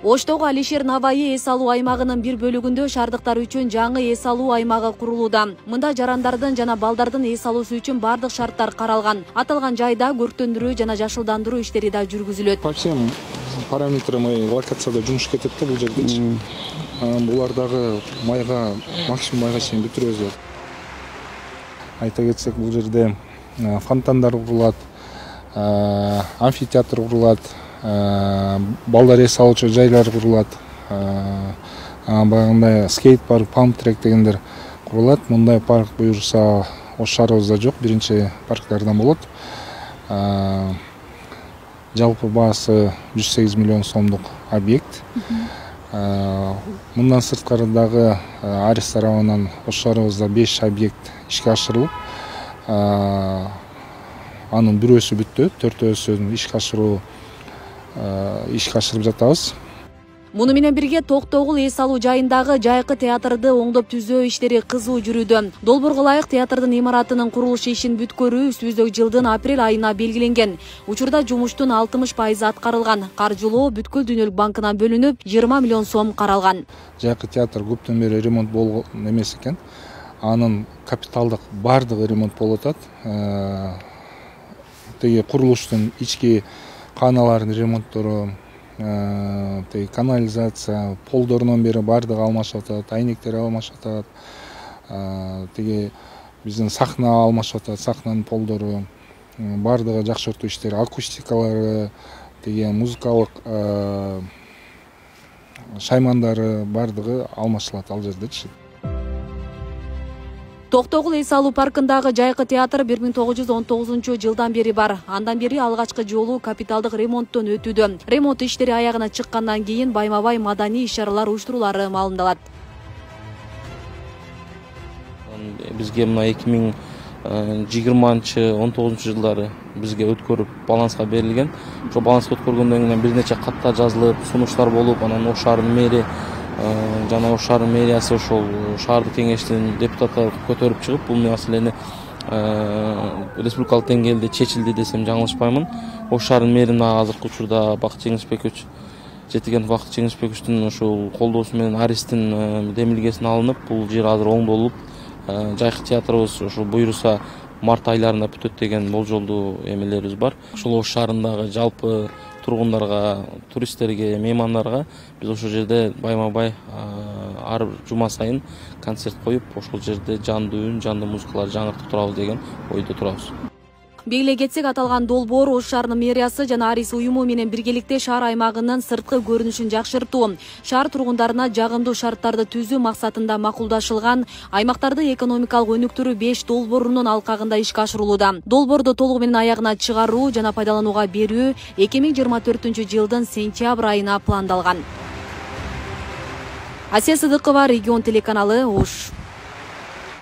Оштогу Алишер Наваи эс алуу аймагынын бир бөлүгүндө шаардыктар үчүн жаңы эс алуу аймагы курулууда. Мында жарандардын жана балдардын эс алуусу үчүн бардык шарттар каралган. Аталган жайда көрктөндүрүү жана жашылдандыруу иштери да жүргүзүлөт. По всем параметрам локацияда жумуш кетет да бул жердечи. Булардагы майга максимум майга чейин бүтүрөбүз. Айта кетсек, бул жерде фонтандар курулат, амфитеатр курулат, балдар эс алуучу жайлар курулат, баягындай скейт парк, палм трек дегендер курулат. Мындай парк буюрса Ош шаарыбызда жок, биринчи парктардан болот. Жалпы баасы 108 миллион сомдук объект. Мындан сырткары дагы Арис тарабынан Ош шаарыбызда 5 объект ишке ашырылып, анын бирөөсү бүттү, төртөөсүн ишке ашырып жатабыз. Муну менен бирге Токтогул эс алуу жайындагы жайкы театрды оңдоп түзөө иштери кызуу жүрүүдө. Долбоорго ылайык театрдын имаратынын курулуш ишин бүткөрүү үстүбүздөгү жылдын апрель айына белгиленген. Учурда жумуштун 60% аткарылган. Каржылоо Бүткүл Дүйнөлүк банкынан бөлүнүп 20 миллион сом каралган. Жайкы театр көптөн бери ремонт болгон эмес экен. Анын капиталдык бардыгы ремонт болуп атат. Теги курулуштун ички каналарынын ремонттору, канализация, полдорунан бери бардыгы алмашып атат, айнектер алмашып атат. Теги биздин сахна алмашып атат, сахнанын полдору, бардыгы жакшыртуу иштери, акустикалары, теги музыкалык шаймандары бардыгы алмашылат ал жердечи. Токтогул эс алуу паркындагы жайкы театр 1919 жылдан бери бар. Андан бери алгачкы жолу капиталдык ремонттон өтүүдө. Ремонт иштери аягына чыккандан кийин байма-бай маданий иш-чаралар уюштурулары маалымдалат. Бизге мына 2020-19 жылдары бизге өткөрүп баланска берилген. Ошо баланска өткөргөндөн кийин бир нече каттар жазылып, сунуштар болуп, анан Ош шаарынын мэри жана Ош шаарынын мэриясы ошол шаардык кеңештин депутаттары көтөрүп чыгып, бул маселени республикалык деңгээлде чечилди десем жаңылышпаймын. Ош шаарынын мэринин азыркы учурда Бакыт Жеңишбекович Жетигенов Бакыт Жеңишбековичтин ошол колдоосу менен Аристин демилгесин алынып, бул жер азыр оңдолуп, жайкы театрыбыз ошол буйруса март айларында бүтөт деген болжолдуу эмелерибиз бар. Ошол Ош шаарындагы жалпы тургундарга, туристтерге, меймандарга биз ошол жерде байма-бай ар жума сайын концерт коюп, ошол жерде жандуу үн, жандуу музыкалар жаңыртып турабыз деген ойдо турабыз. Белгилей кетсек, аталган долбоор Ош шаарынын мэриясы жана Арис уюму менен биргеликте шаар аймагынын сырткы көрүнүшүн жакшыртуу, шаар тургундарына жагымдуу шарттарды түзүү максатында макулдашылган. Аймактарды экономикалык өнүктүрүү 5 долбоорунун алкагында ишке ашырылууда. Долбоорду толугу менен аягына чыгаруу жана пайдаланууга берүү 2024 жылдын сентябрь айына пландалган. Асия Сыдыкова, Регион телеканалы, Ош.